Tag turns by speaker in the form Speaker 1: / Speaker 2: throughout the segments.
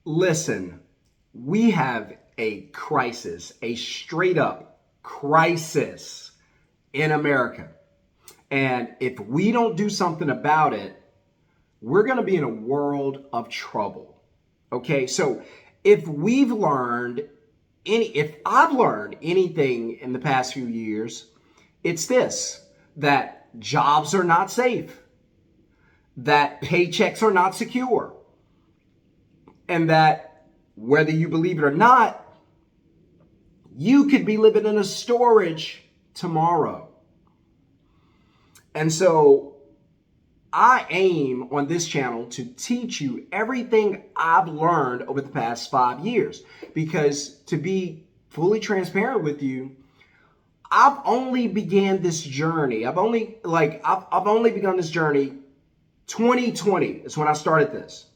Speaker 1: Listen, we have a crisis, a straight up crisis in America. And if we don't do something about it, we're going to be in a world of trouble. Okay, so if I've learned anything in the past few years, it's this: that jobs are not safe, that paychecks are not secure, and that whether you believe it or not, you could be living in a storage tomorrow. And so I aim on this channel to teach you everything I've learned over the past 5 years, because to be fully transparent with you, I've only begun this journey. I've only begun this journey. 2020 is when I started this.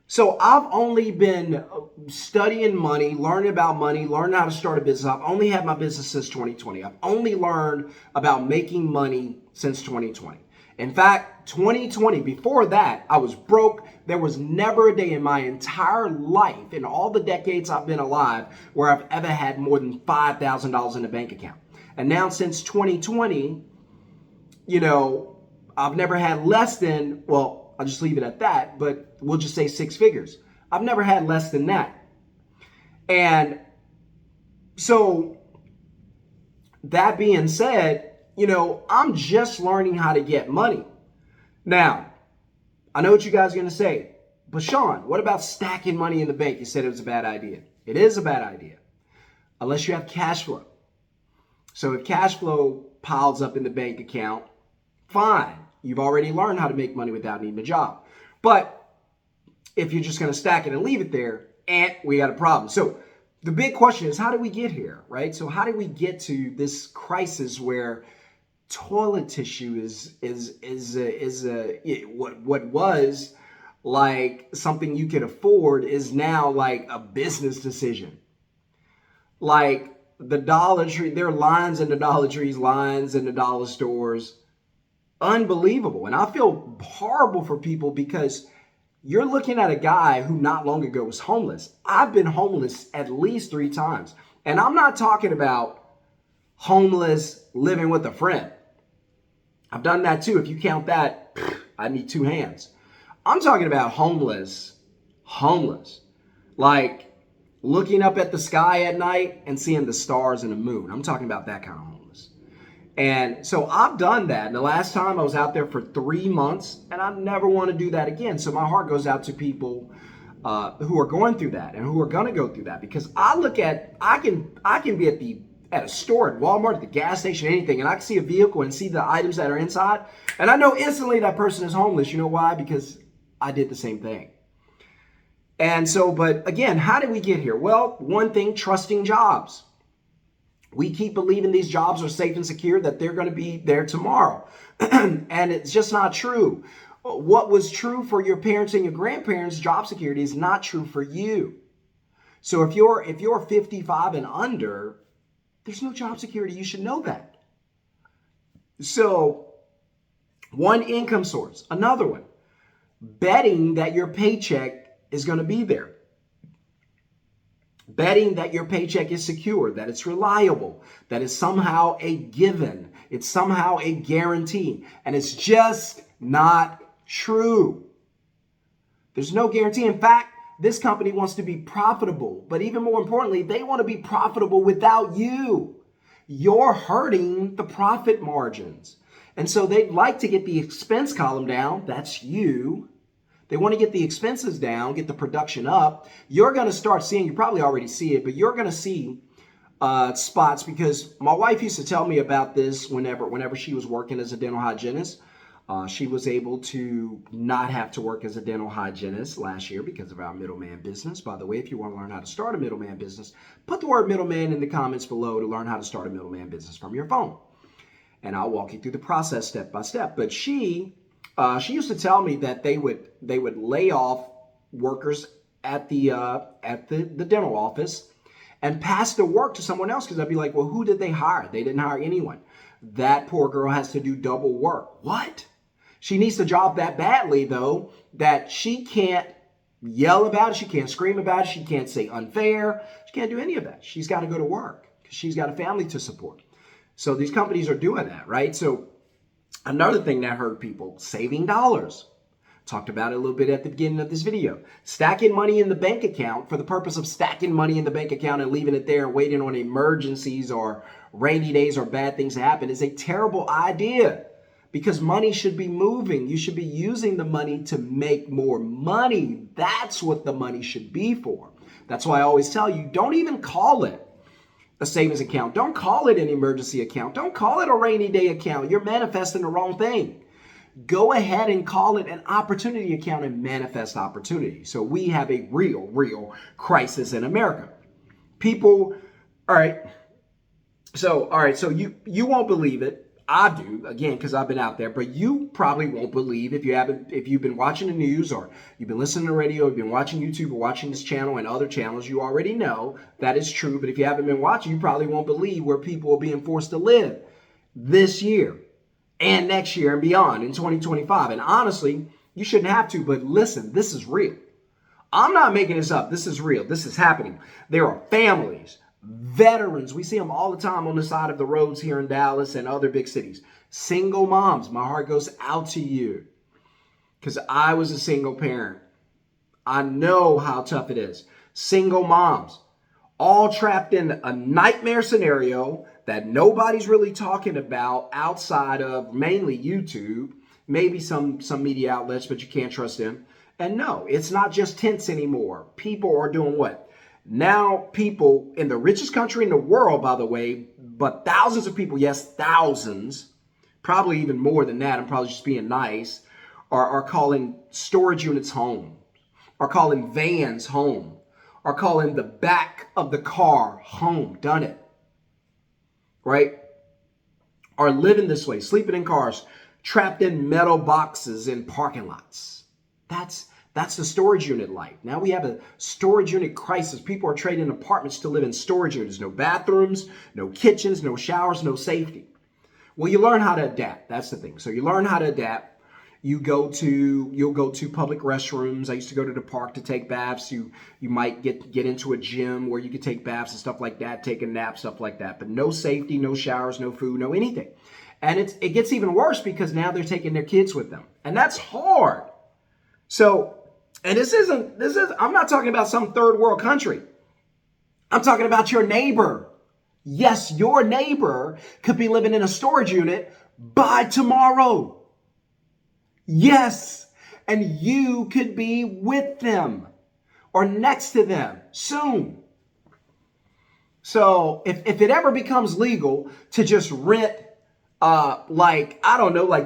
Speaker 1: So I've only been studying money, learning about money, learning how to start a business. I've only had my business since 2020. I've only learned about making money since 2020. In fact, 2020, before that, I was broke. There was never a day in my entire life, in all the decades I've been alive, where I've ever had more than $5,000 in a bank account. And now since 2020, I've never had less than, well, I'll just leave it at that, but we'll just say 6 figures. I've never had less than that. And so that being said, I'm just learning how to get money. Now, I know what you guys are going to say, but Shon, what about stacking money in the bank? You said it was a bad idea. It is a bad idea, unless you have cash flow. So if cash flow piles up in the bank account, fine. You've already learned how to make money without needing a job. But if you're just going to stack it and leave it there, we got a problem. So the big question is, how do we get here, right? So how do we get to this crisis where toilet tissue is what was like something you could afford is now like a business decision? Like the Dollar Tree, there are lines in the Dollar Trees, lines in the dollar stores. Unbelievable. And I feel horrible for people, because you're looking at a guy who not long ago was homeless. I've been homeless at least 3 times. And I'm not talking about homeless living with a friend. I've done that too. If you count that, I need 2 hands. I'm talking about homeless. Like looking up at the sky at night and seeing the stars and the moon. I'm talking about that kind of homeless. And so I've done that. And the last time I was out there for 3 months, and I never want to do that again. So my heart goes out to people who are going through that and who are going to go through that, because I can be at a store, at Walmart, at the gas station, anything, and I can see a vehicle and see the items that are inside, and I know instantly that person is homeless. You know why? Because I did the same thing. And so, but again, how did we get here? Well, one thing, trusting jobs. We keep believing these jobs are safe and secure, that they're going to be there tomorrow. And it's just not true. What was true for your parents and your grandparents, job security, is not true for you. So if you're 55 and under, there's no job security. You should know that. So one, income source. Another one, betting that your paycheck is going to be there. Betting that your paycheck is secure, that it's reliable, that it's somehow a given, it's somehow a guarantee. And it's just not true. There's no guarantee. In fact, this company wants to be profitable, but even more importantly, they want to be profitable without you. You're hurting the profit margins. And so they'd like to get the expense column down. That's you. They want to get the expenses down, get the production up. You're going to start seeing, you probably already see it, but you're going to see spots, because my wife used to tell me about this whenever she was working as a dental hygienist. She was able to not have to work as a dental hygienist last year because of our Middleman Business. By the way, if you want to learn how to start a Middleman business, put the word middleman in the comments below to learn how to start a Middleman business from your phone. And I'll walk you through the process step by step. But she used to tell me that they would lay off workers at the dental office and pass the work to someone else, because I'd be like, well, who did they hire? They didn't hire anyone. That poor girl has to do double work. What? She needs the job that badly, though, that she can't yell about it. She can't scream about it. She can't say unfair. She can't do any of that. She's got to go to work because she's got a family to support. So these companies are doing that, right? So another thing that hurt people, saving dollars. Talked about it a little bit at the beginning of this video. Stacking money in the bank account for the purpose of stacking money in the bank account and leaving it there and waiting on emergencies or rainy days or bad things to happen is a terrible idea, because money should be moving. You should be using the money to make more money. That's what the money should be for. That's why I always tell you, don't even call it a savings account. Don't call it an emergency account. Don't call it a rainy day account. You're manifesting the wrong thing. Go ahead and call it an opportunity account and manifest opportunity. So we have a real crisis in America. People, all right. So you won't believe it. I do, again, because I've been out there, but you probably won't believe if you've been watching the news or you've been listening to radio, you've been watching YouTube or watching this channel and other channels, you already know that is true. But if you haven't been watching, you probably won't believe where people are being forced to live this year and next year and beyond in 2025. And honestly, you shouldn't have to, but listen, this is real. I'm not making this up. This is real. This is happening. There are families, veterans. We see them all the time on the side of the roads here in Dallas and other big cities. Single moms. My heart goes out to you because I was a single parent. I know how tough it is. Single moms, all trapped in a nightmare scenario that nobody's really talking about outside of mainly YouTube, maybe some media outlets, but you can't trust them. And no, it's not just tents anymore. People are doing what? Now people in the richest country in the world, by the way, but thousands of people, yes, thousands, probably even more than that, I'm probably just being nice, are calling storage units home, are calling vans home, are calling the back of the car home. Done it. Right? Are living this way, sleeping in cars, trapped in metal boxes in parking lots. That's the storage unit life. Now we have a storage unit crisis. People are trading apartments to live in storage units. No bathrooms, no kitchens, no showers, no safety. Well, you learn how to adapt. That's the thing. So you learn how to adapt. You'll go to public restrooms. I used to go to the park to take baths. You might get into a gym where you could take baths and stuff like that, take a nap, stuff like that. But no safety, no showers, no food, no anything. And it gets even worse because now they're taking their kids with them. And that's hard. So, and I'm not talking about some third world country. I'm talking about your neighbor. Yes, your neighbor could be living in a storage unit by tomorrow. Yes, and you could be with them or next to them soon. So if it ever becomes legal to just rent,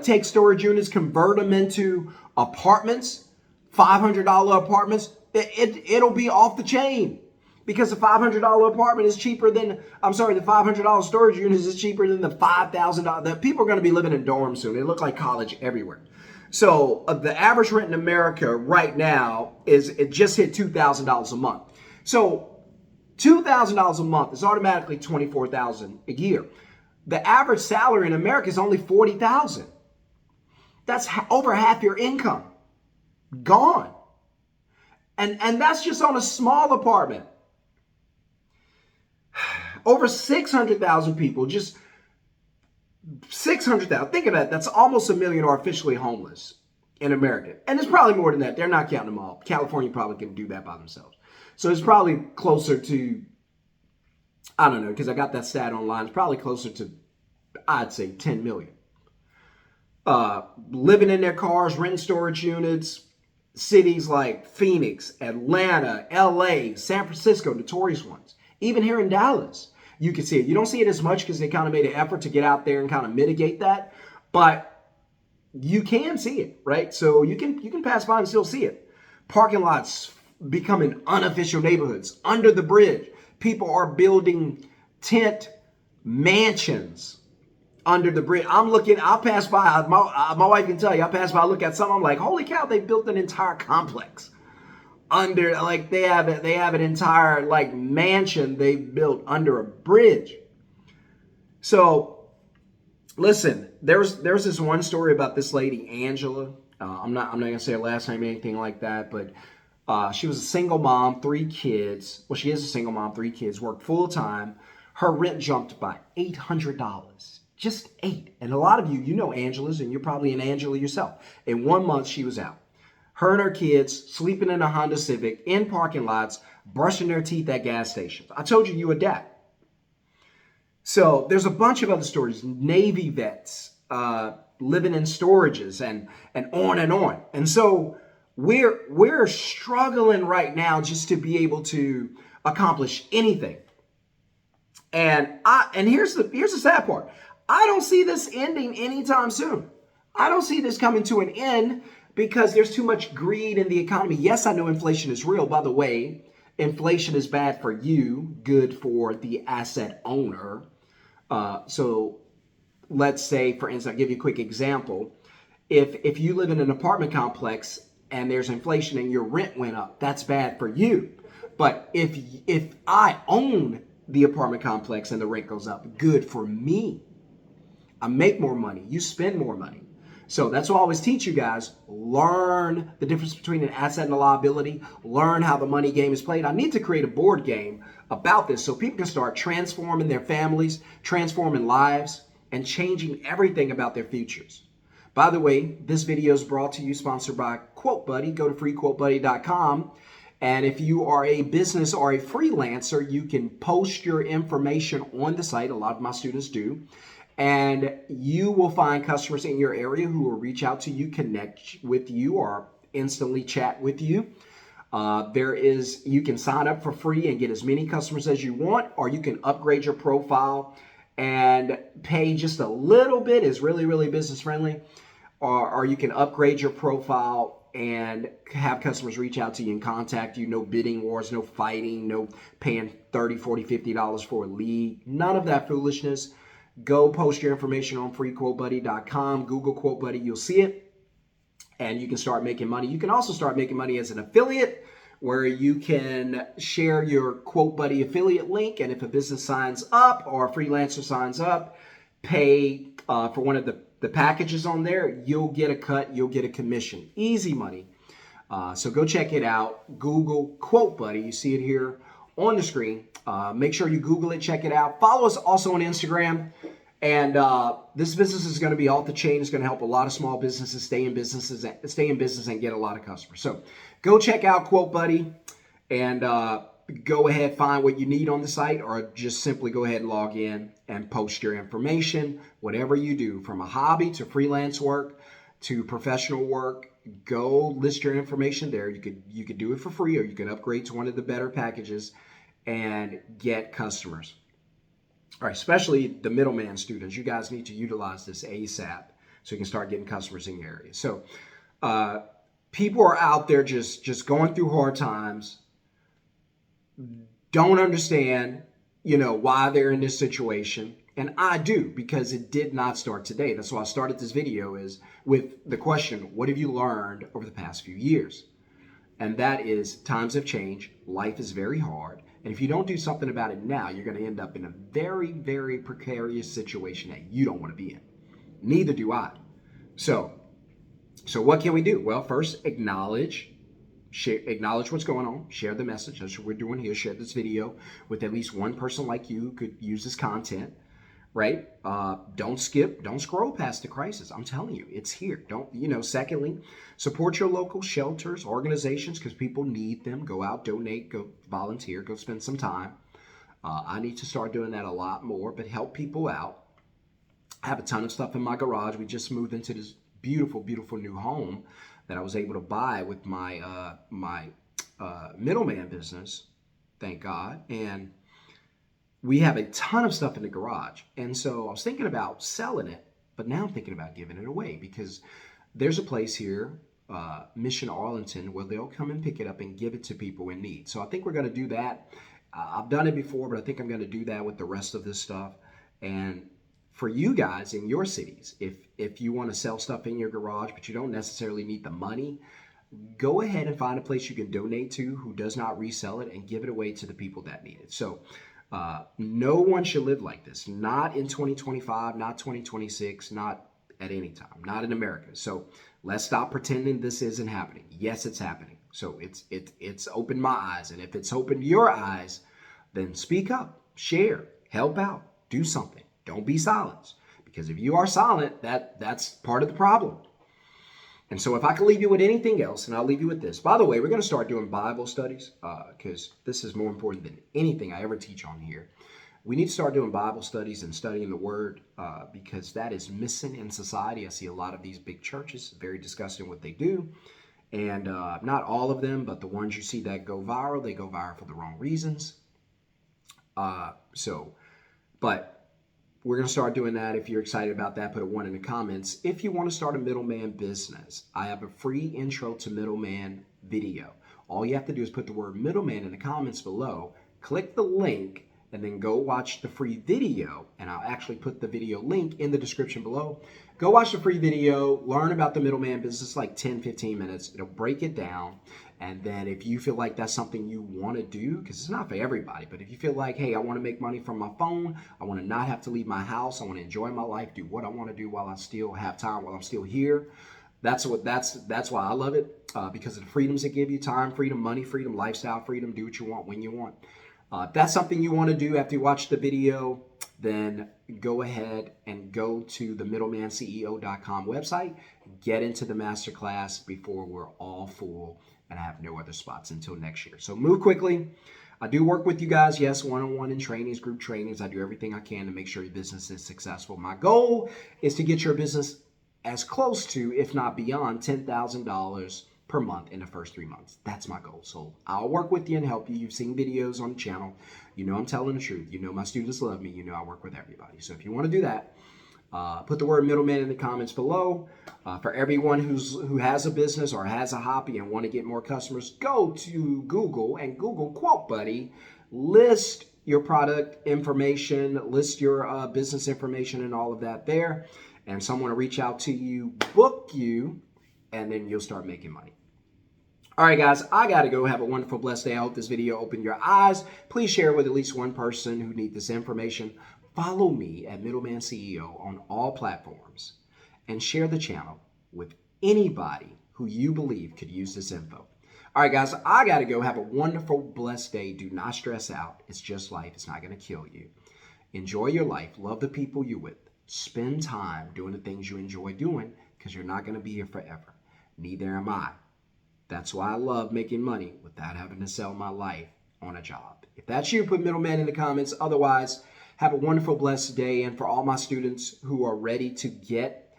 Speaker 1: take storage units, convert them into apartments, $500 apartments, it'll be off the chain. Because the $500 apartment is cheaper than, the $500 storage unit is cheaper than the $5,000. The people are going to be living in dorms soon. They look like college everywhere. So the average rent in America right now it just hit $2,000 a month. So $2,000 a month is automatically $24,000 a year. The average salary in America is only $40,000. That's over half your income gone. And that's just on a small apartment. Over 600,000 people, just 600,000. Think of that. That's almost 1 million are officially homeless in America. And it's probably more than that. They're not counting them all. California probably can do that by themselves. So it's probably closer to, I don't know, because I got that stat online. It's probably closer to, I'd say, 10 million. Living in their cars, renting storage units, cities like Phoenix, Atlanta, LA, San Francisco, notorious ones. Even here in Dallas, you can see it. You don't see it as much because they kind of made an effort to get out there and kind of mitigate that. But you can see it, right? So you can pass by and still see it. Parking lots becoming unofficial neighborhoods. Under the bridge, people are building tent mansions under the bridge. I'll pass by. My wife can tell you, I pass by, I look at some, I'm like, holy cow, they built an entire complex. Under, like, they have an entire, like, mansion they built under a bridge. So, listen, there's this one story about this lady, Angela. I'm not gonna say her last name or anything like that, but She was a single mom, 3 kids. Well, she is a single mom, 3 kids, worked full time. Her rent jumped by $800. Just eight. And a lot of you, you know Angela's, and you're probably an Angela yourself. In 1 month, she was out. Her and her kids sleeping in a Honda Civic in parking lots, brushing their teeth at gas stations. I told you adapt. So there's a bunch of other stories. Navy vets living in storages and on and on. And so we're struggling right now just to be able to accomplish anything. And here's the sad part. I don't see this ending anytime soon. I don't see this coming to an end because there's too much greed in the economy. Yes, I know inflation is real. By the way, inflation is bad for you, good for the asset owner. So let's say, for instance, I'll give you a quick example. If you live in an apartment complex and there's inflation and your rent went up, that's bad for you. But if I own the apartment complex and the rent goes up, good for me. I make more money. You spend more money. So that's what I always teach you guys. Learn the difference between an asset and a liability. Learn how the money game is played. I need to create a board game about this so people can start transforming their families, transforming lives, and changing everything about their futures. By the way, this video is brought to you, sponsored by Quote Buddy. Go to freequotebuddy.com. And if you are a business or a freelancer, you can post your information on the site. A lot of my students do. And you will find customers in your area who will reach out to you, connect with you, or instantly chat with you. You can sign up for free and get as many customers as you want, or you can upgrade your profile and pay just a little bit. Is really, really business friendly. Or you can upgrade your profile and have customers reach out to you and contact you. No bidding wars, no fighting, no paying $30, $40, $50 for a lead. None of that foolishness. Go post your information on freequotebuddy.com. Google Quote Buddy, you'll see it. And you can start making money. You can also start making money as an affiliate, where you can share your Quote Buddy affiliate link. And if a business signs up or a freelancer signs up, pay for one of the packages on there, you'll get a cut, you'll get a commission. Easy money. So go check it out. Google Quote Buddy. You see it here on the screen. Make sure you Google it, check it out. Follow us also on Instagram. And this business is going to be off the chain. It's going to help a lot of small businesses stay in business and get a lot of customers. So go check out Quote Buddy and go ahead, find what you need on the site, or just simply go ahead and log in and post your information. Whatever you do, from a hobby to freelance work to professional work, go list your information there. You could do it for free, or you can upgrade to one of the better packages and get customers. All right, especially the middleman students, you guys need to utilize this ASAP so you can start getting customers in your area. So people are out there just going through hard times, don't understand, why they're in this situation. And I do, because it did not start today. That's why I started this video is with the question, what have you learned over the past few years? And that is, times have changed. Life is very hard. And if you don't do something about it now, you're going to end up in a very, very precarious situation that you don't want to be in. Neither do I. So what can we do? Well, first, acknowledge what's going on. Share the message. That's what we're doing here. Share this video with at least one person like you who could use this content, right? Don't scroll past the crisis. I'm telling you, it's here. Secondly, support your local shelters, organizations, because people need them. Go out, donate, go volunteer, go spend some time. I need to start doing that a lot more, but help people out. I have a ton of stuff in my garage. We just moved into this beautiful, beautiful new home that I was able to buy with my Middleman Business, thank God. And we have a ton of stuff in the garage. And so I was thinking about selling it, but now I'm thinking about giving it away, because there's a place here, Mission Arlington, where they'll come and pick it up and give it to people in need. So I think we're going to do that. I've done it before, but I think I'm going to do that with the rest of this stuff. And for you guys in your cities, if you want to sell stuff in your garage, but you don't necessarily need the money, go ahead and find a place you can donate to who does not resell it and give it away to the people that need it. So no one should live like this. Not in 2025, not 2026, not at any time, not in America. So let's stop pretending this isn't happening. Yes, it's happening. So it's opened my eyes. And if it's opened your eyes, then speak up, share, help out, do something. Don't be silent. Because if you are silent, that's part of the problem. And so if I can leave you with anything else, and I'll leave you with this. By the way, we're going to start doing Bible studies because this is more important than anything I ever teach on here. We need to start doing Bible studies and studying the Word because that is missing in society. I see a lot of these big churches, very disgusting what they do. And not all of them, but the ones you see that go viral, they go viral for the wrong reasons. But we're going to start doing that. If you're excited about that, put a 1 in the comments. If you want to start a middleman business, I have a free intro to middleman video. All you have to do is put the word middleman in the comments below, click the link, and then go watch the free video. And I'll actually put the video link in the description below. Go watch the free video, learn about the middleman business, like 10, 15 minutes. It'll break it down. And then if you feel like that's something you want to do, because it's not for everybody, but if you feel like, hey, I want to make money from my phone, I want to not have to leave my house, I want to enjoy my life, do what I want to do while I still have time, while I'm still here. That's why I love it, because of the freedoms it give you: time freedom, money freedom, lifestyle freedom, do what you want when you want. If that's something you want to do after you watch the video, then go ahead and go to the middlemanceo.com website, get into the masterclass before we're all full and I have no other spots until next year. So move quickly. I do work with you guys, yes, one-on-one in trainings, group trainings. I do everything I can to make sure your business is successful. My goal is to get your business as close to, if not beyond, $10,000 per month in the first 3 months. That's my goal. So I'll work with you and help you. You've seen videos on the channel. You know I'm telling the truth. You know my students love me. You know I work with everybody. So if you want to do that, put the word middleman in the comments below. For everyone who has a business or has a hobby and want to get more customers, go to Google and Google Quote Buddy. List your product information, list your business information and all of that there. And someone will reach out to you, book you, and then you'll start making money. All right, guys, I got to go. Have a wonderful, blessed day. I hope this video opened your eyes. Please share it with at least one person who needs this information. Follow me at Middleman CEO on all platforms and share the channel with anybody who you believe could use this info. All right, guys, I got to go. Have a wonderful, blessed day. Do not stress out. It's just life. It's not going to kill you. Enjoy your life. Love the people you're with. Spend time doing the things you enjoy doing because you're not going to be here forever. Neither am I. That's why I love making money without having to sell my life on a job. If that's you, put middleman in the comments. Otherwise, have a wonderful, blessed day. And for all my students who are ready to get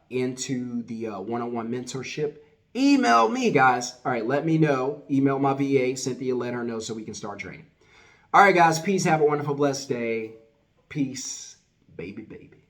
Speaker 1: into the one-on-one mentorship, email me, guys. All right, let me know. Email my VA, Cynthia, let her know so we can start training. All right, guys, peace. Have a wonderful, blessed day. Peace, baby, baby.